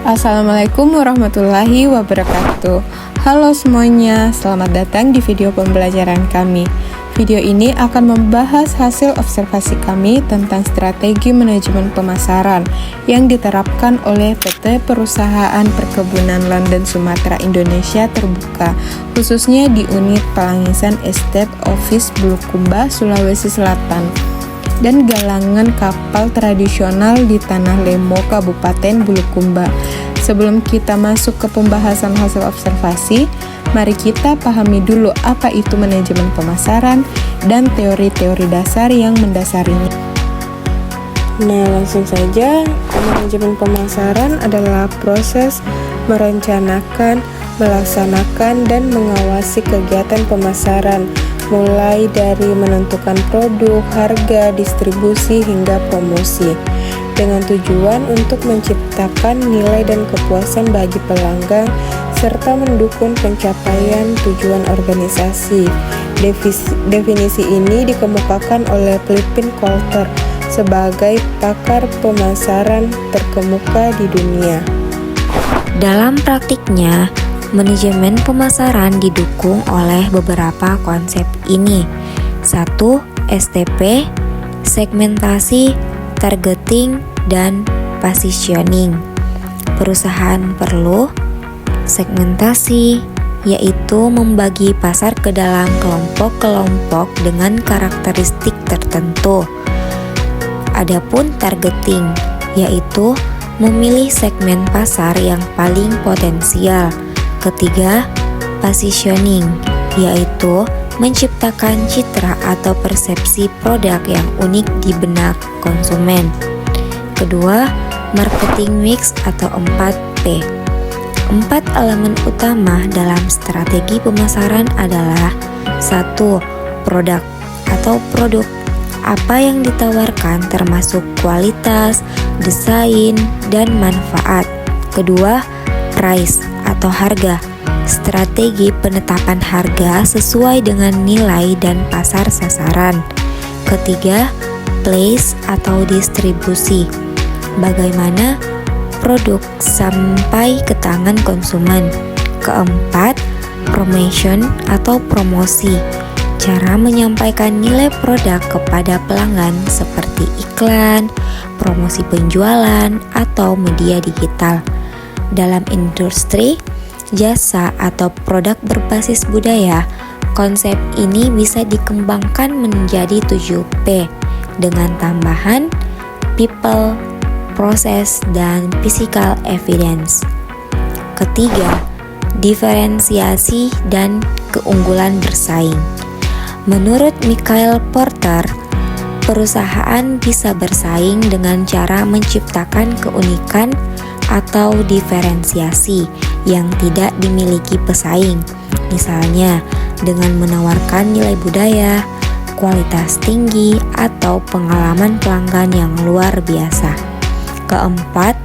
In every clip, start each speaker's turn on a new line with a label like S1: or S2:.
S1: Assalamualaikum warahmatullahi wabarakatuh. Halo semuanya, selamat datang di video pembelajaran kami. Video ini akan membahas hasil observasi kami tentang strategi manajemen pemasaran yang diterapkan oleh PT Perusahaan Perkebunan London Sumatera Indonesia Terbuka, khususnya di unit Palangisan Estate Office Bulukumba, Sulawesi Selatan, dan galangan kapal tradisional di Tanah Lemo, Kabupaten Bulukumba. Sebelum kita masuk ke pembahasan hasil observasi, mari kita pahami dulu apa itu manajemen pemasaran dan teori-teori dasar yang mendasarinya. Nah, langsung saja, manajemen pemasaran adalah proses merencanakan, melaksanakan, dan mengawasi kegiatan pemasaran, mulai dari menentukan produk, harga, distribusi, hingga promosi, dengan tujuan untuk menciptakan nilai dan kepuasan bagi pelanggan, serta mendukung pencapaian tujuan organisasi. Definisi ini dikemukakan oleh Philippe Coulter sebagai pakar pemasaran terkemuka di dunia.
S2: Dalam praktiknya, manajemen pemasaran didukung oleh beberapa konsep ini. 1. STP, segmentasi, targeting, dan positioning. Perusahaan perlu segmentasi, yaitu membagi pasar ke dalam kelompok-kelompok dengan karakteristik tertentu. Adapun targeting, yaitu memilih segmen pasar yang paling potensial. Ketiga, positioning, yaitu menciptakan citra atau persepsi produk yang unik di benak konsumen. Kedua, marketing mix atau 4P. 4 elemen utama dalam strategi pemasaran adalah: 1. Produk atau produk. Apa yang ditawarkan termasuk kualitas, desain, dan manfaat. Kedua, price atau harga. Strategi penetapan harga sesuai dengan nilai dan pasar sasaran. Ketiga, place atau distribusi. Bagaimana produk sampai ke tangan konsumen. Keempat, promotion atau promosi. Cara menyampaikan nilai produk kepada pelanggan seperti iklan, promosi penjualan, atau media digital. Dalam industri jasa atau produk berbasis budaya, konsep ini bisa dikembangkan menjadi 7P dengan tambahan people, process, dan physical evidence. Ketiga, diferensiasi dan keunggulan bersaing. Menurut Michael Porter, perusahaan bisa bersaing dengan cara menciptakan keunikan atau diferensiasi yang tidak dimiliki pesaing, misalnya dengan menawarkan nilai budaya, kualitas tinggi, atau pengalaman pelanggan yang luar biasa. Keempat,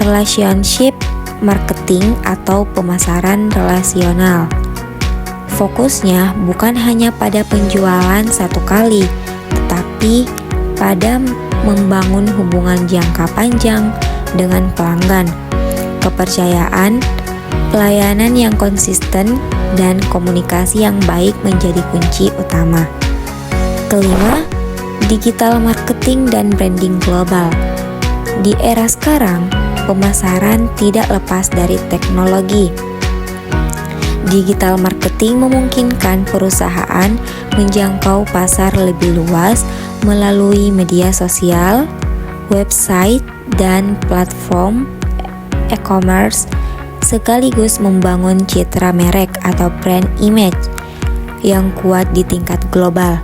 S2: relationship marketing atau pemasaran relasional. Fokusnya bukan hanya pada penjualan satu kali, tetapi pada membangun hubungan jangka panjang dengan pelanggan, kepercayaan, pelayanan yang konsisten, dan komunikasi yang baik menjadi kunci utama. Kelima, digital marketing dan branding global. Di era sekarang, pemasaran tidak lepas dari teknologi. Digital marketing memungkinkan perusahaan menjangkau pasar lebih luas melalui media sosial, website, dan platform e-commerce, sekaligus membangun citra merek atau brand image yang kuat di tingkat global.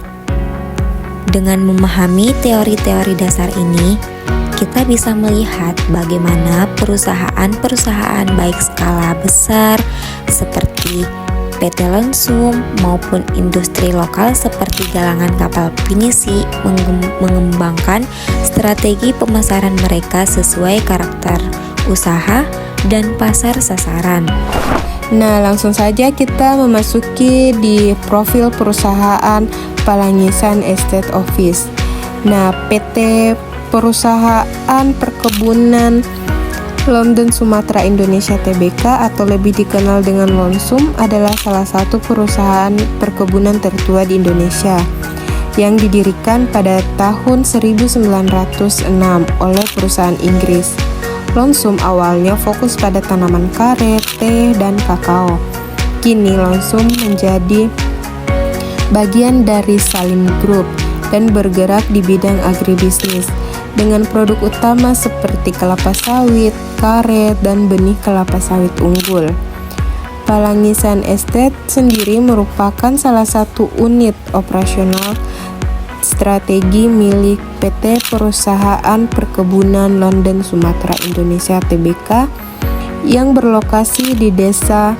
S2: Dengan memahami teori-teori dasar ini, kita bisa melihat bagaimana perusahaan-perusahaan baik skala besar seperti PT Lensum maupun industri lokal seperti galangan kapal pinisi mengembangkan strategi pemasaran mereka sesuai karakter usaha dan pasar sasaran.
S1: Nah, langsung saja kita memasuki di profil perusahaan Palangisan Estate Office. Nah, PT Perusahaan Perkebunan London Sumatera Indonesia Tbk atau lebih dikenal dengan Lonsum adalah salah satu perusahaan perkebunan tertua di Indonesia yang didirikan pada tahun 1906 oleh perusahaan Inggris. Lonsum awalnya fokus pada tanaman karet, teh, dan kakao. Kini Lonsum menjadi bagian dari Salim Group dan bergerak di bidang agribisnis dengan produk utama seperti kelapa sawit, karet, dan benih kelapa sawit unggul. Palangisan Estate sendiri merupakan salah satu unit operasional strategi milik PT Perusahaan Perkebunan London Sumatera Indonesia Tbk yang berlokasi di Desa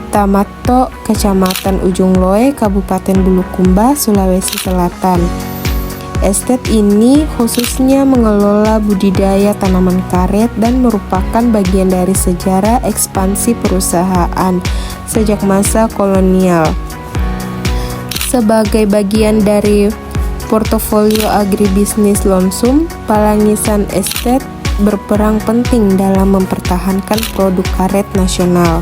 S1: Tamato, Kecamatan Ujung Loe, Kabupaten Bulukumba, Sulawesi Selatan. Estate ini khususnya mengelola budidaya tanaman karet dan merupakan bagian dari sejarah ekspansi perusahaan sejak masa kolonial. Sebagai bagian dari portofolio agribisnis Lonsum, Palangisan Estate berperan penting dalam mempertahankan produk karet nasional.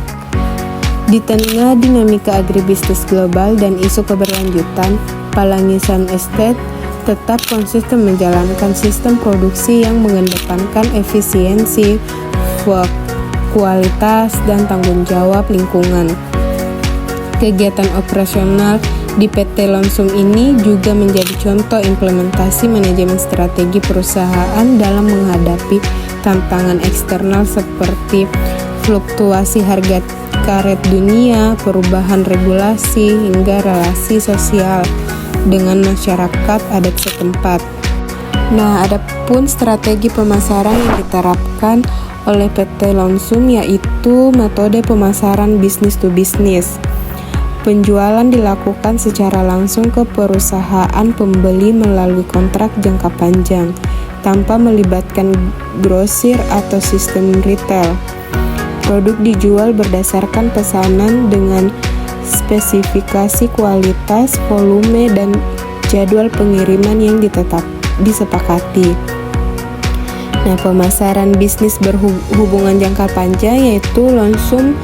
S1: Di tengah dinamika agribisnis global dan isu keberlanjutan, Palangisan Estate tetap konsisten menjalankan sistem produksi yang mengedepankan efisiensi, kualitas, dan tanggung jawab lingkungan. Kegiatan operasional di PT Lonsum ini juga menjadi contoh implementasi manajemen strategi perusahaan dalam menghadapi tantangan eksternal seperti fluktuasi harga karet dunia, perubahan regulasi, hingga relasi sosial dengan masyarakat adat setempat. Nah, adapun strategi pemasaran yang diterapkan oleh PT Lonsum yaitu metode pemasaran bisnis to bisnis. Penjualan dilakukan secara langsung ke perusahaan pembeli melalui kontrak jangka panjang tanpa melibatkan grosir atau sistem retail. Produk dijual berdasarkan pesanan dengan spesifikasi kualitas, volume, dan jadwal pengiriman yang disepakati. Nah, pemasaran bisnis berhubungan jangka panjang yaitu Lonsum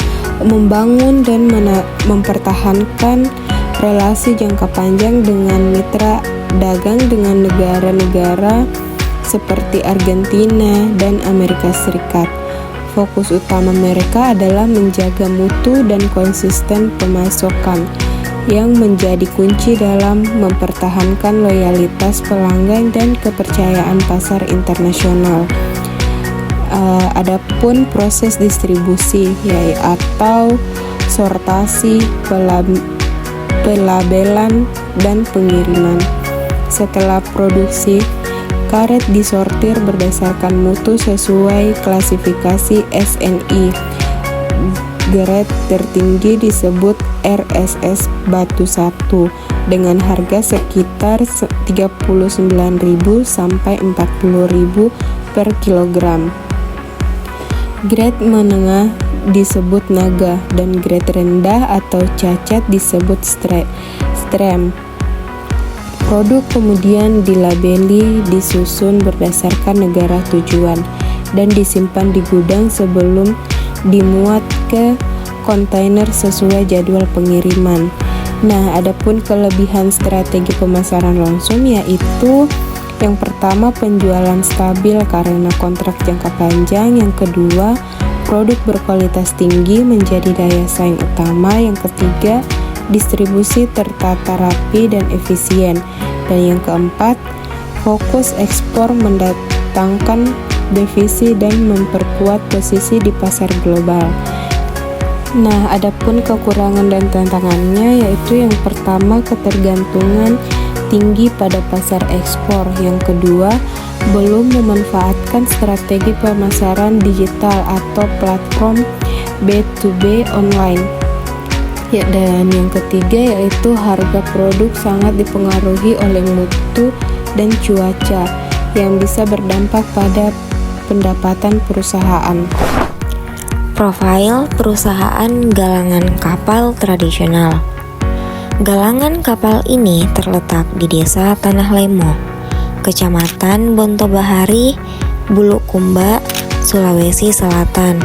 S1: membangun dan mempertahankan relasi jangka panjang dengan mitra dagang dengan negara-negara seperti Argentina dan Amerika Serikat. Fokus utama mereka adalah menjaga mutu dan konsisten pemasokan yang menjadi kunci dalam mempertahankan loyalitas pelanggan dan kepercayaan pasar internasional. Adapun proses distribusi atau sortasi, pelabelan, dan pengiriman. Setelah produksi, karet disortir berdasarkan mutu sesuai klasifikasi SNI. Grade tertinggi disebut RSS Batu 1 dengan harga sekitar 39.000 sampai 40.000 per kilogram. Grade menengah disebut naga dan grade rendah atau cacat disebut strem. Produk kemudian dilabeli, disusun berdasarkan negara tujuan, dan disimpan di gudang sebelum dimuat ke kontainer sesuai jadwal pengiriman. Nah, adapun kelebihan strategi pemasaran Lonsum yaitu yang pertama, penjualan stabil karena kontrak jangka panjang. Yang kedua, produk berkualitas tinggi menjadi daya saing utama. Yang ketiga, distribusi tertata rapi dan efisien. Dan yang keempat, fokus ekspor mendatangkan devisa dan memperkuat posisi di pasar global. Nah, adapun kekurangan dan tantangannya yaitu yang pertama, ketergantungan tinggi pada pasar ekspor. Yang kedua, belum memanfaatkan strategi pemasaran digital atau platform B2B online. Ya, dan yang ketiga yaitu harga produk sangat dipengaruhi oleh mutu dan cuaca yang bisa berdampak pada pendapatan perusahaan.
S2: Profil perusahaan galangan kapal tradisional. Galangan kapal ini terletak di Desa Tanah Lemo, Kecamatan Bontobahari, Bulukumba, Sulawesi Selatan.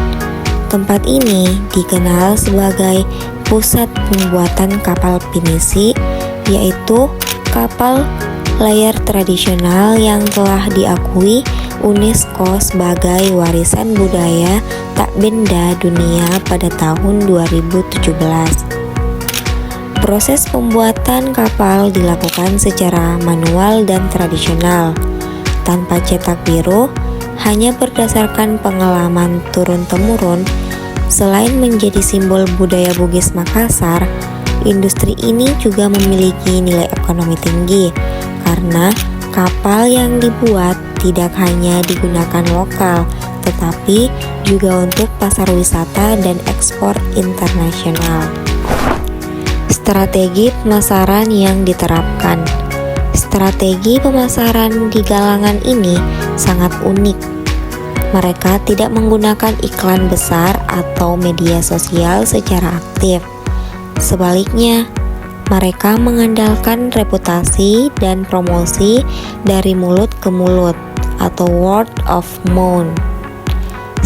S2: Tempat ini dikenal sebagai pusat pembuatan kapal pinisi, yaitu kapal layar tradisional yang telah diakui UNESCO sebagai warisan budaya tak benda dunia pada tahun 2017. Proses pembuatan kapal dilakukan secara manual dan tradisional, tanpa cetak biru, hanya berdasarkan pengalaman turun-temurun. Selain menjadi simbol budaya Bugis Makassar, industri ini juga memiliki nilai ekonomi tinggi karena kapal yang dibuat tidak hanya digunakan lokal, tetapi juga untuk pasar wisata dan ekspor internasional. Strategi pemasaran yang diterapkan. Strategi pemasaran di Galangan ini sangat unik. Mereka tidak menggunakan iklan besar atau media sosial secara aktif. Sebaliknya, mereka mengandalkan reputasi dan promosi dari mulut ke mulut atau word of mouth.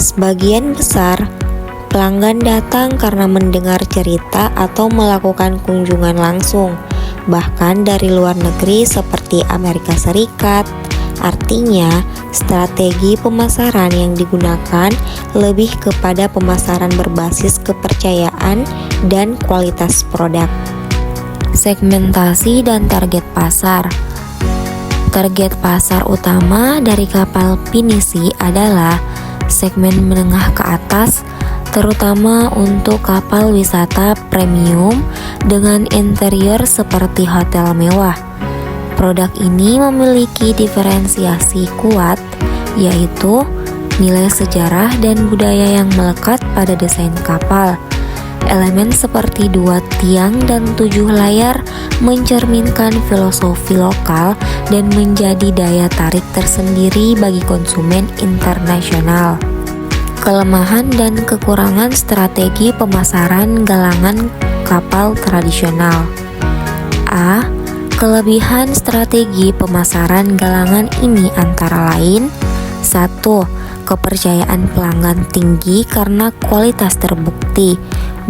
S2: Sebagian besar pelanggan datang karena mendengar cerita atau melakukan kunjungan langsung, bahkan dari luar negeri seperti Amerika Serikat. Artinya, strategi pemasaran yang digunakan lebih kepada pemasaran berbasis kepercayaan dan kualitas produk. Segmentasi dan target pasar. Target pasar utama dari kapal pinisi adalah segmen menengah ke atas, terutama untuk kapal wisata premium dengan interior seperti hotel mewah. Produk ini memiliki diferensiasi kuat, yaitu nilai sejarah dan budaya yang melekat pada desain kapal. Elemen seperti 2 tiang dan 7 layar mencerminkan filosofi lokal dan menjadi daya tarik tersendiri bagi konsumen internasional. Kelemahan dan kekurangan strategi pemasaran galangan kapal tradisional. A. Kelebihan strategi pemasaran galangan ini antara lain: 1. Kepercayaan pelanggan tinggi karena kualitas terbukti.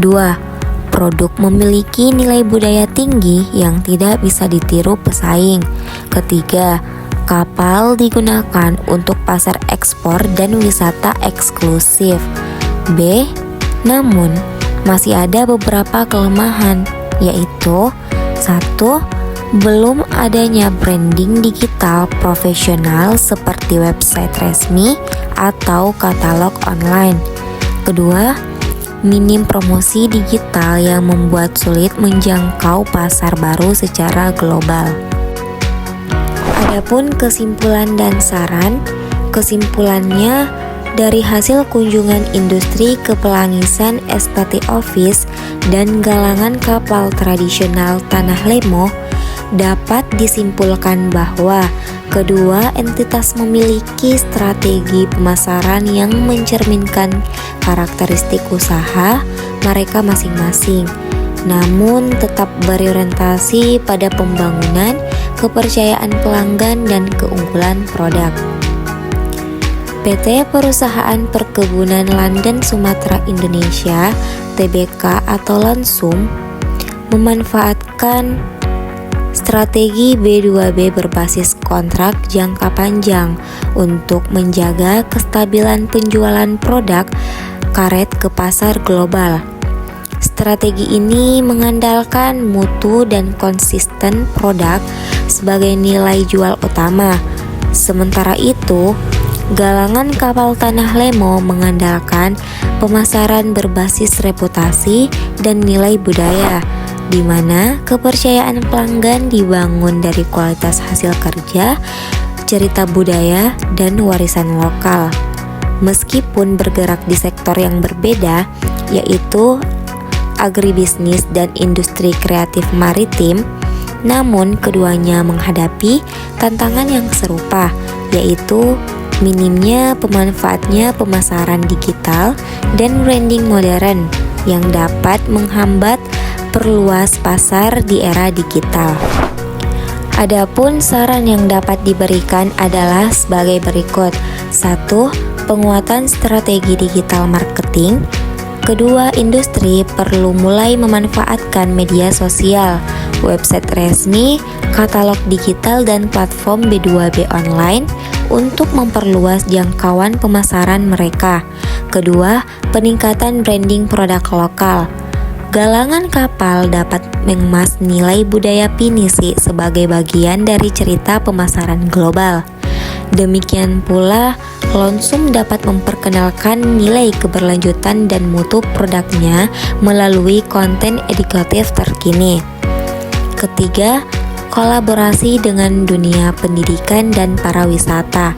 S2: 2. Produk memiliki nilai budaya tinggi yang tidak bisa ditiru pesaing. Ketiga, kapal digunakan untuk pasar ekspor dan wisata eksklusif. B. Namun, masih ada beberapa kelemahan, yaitu 1. Belum adanya branding digital profesional seperti website resmi atau katalog online. Kedua, minim promosi digital yang membuat sulit menjangkau pasar baru secara global. Adapun kesimpulan dan saran, kesimpulannya dari hasil kunjungan industri kepelangisan SKT Office dan galangan kapal tradisional Tanah Lemo, dapat disimpulkan bahwa kedua entitas memiliki strategi pemasaran yang mencerminkan karakteristik usaha mereka masing-masing, namun tetap berorientasi pada pembangunan kepercayaan pelanggan dan keunggulan produk. PT Perusahaan Perkebunan Landen Sumatera Indonesia (TBK) atau Lansum memanfaatkan strategi B2B berbasis kontrak jangka panjang untuk menjaga kestabilan penjualan produk karet ke pasar global. Strategi ini mengandalkan mutu dan konsisten produk sebagai nilai jual utama. Sementara itu, galangan kapal Tanah Lemo mengandalkan pemasaran berbasis reputasi dan nilai budaya, di mana kepercayaan pelanggan dibangun dari kualitas hasil kerja, cerita budaya, dan warisan lokal. Meskipun bergerak di sektor yang berbeda, yaitu agribisnis dan industri kreatif maritim, namun keduanya menghadapi tantangan yang serupa, yaitu minimnya pemanfaatnya pemasaran digital dan branding modern yang dapat menghambat perluas pasar di era digital. Adapun saran yang dapat diberikan adalah sebagai berikut. 1. penguatan strategi digital marketing. Kedua, industri perlu mulai memanfaatkan media sosial, website resmi, katalog digital, dan platform B2B online untuk memperluas jangkauan pemasaran mereka. Kedua, peningkatan branding produk lokal. Galangan kapal dapat mengemas nilai budaya Pinisi sebagai bagian dari cerita pemasaran global. Demikian pula, Lonsum dapat memperkenalkan nilai keberlanjutan dan mutu produknya melalui konten edukatif terkini. Ketiga, kolaborasi dengan dunia pendidikan dan pariwisata.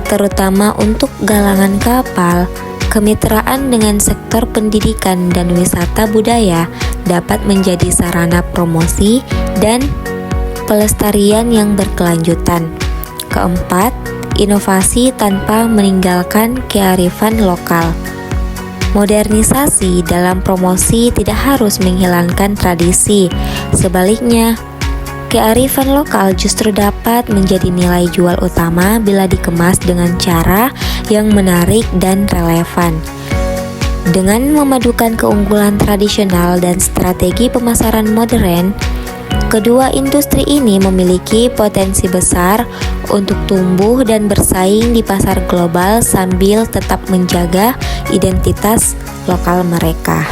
S2: Terutama untuk galangan kapal, kemitraan dengan sektor pendidikan dan wisata budaya dapat menjadi sarana promosi dan pelestarian yang berkelanjutan. Keempat, inovasi tanpa meninggalkan kearifan lokal. Modernisasi dalam promosi tidak harus menghilangkan tradisi. Sebaliknya, kearifan lokal justru dapat menjadi nilai jual utama bila dikemas dengan cara yang menarik dan relevan. Dengan memadukan keunggulan tradisional dan strategi pemasaran modern, kedua industri ini memiliki potensi besar untuk tumbuh dan bersaing di pasar global sambil tetap menjaga identitas lokal mereka.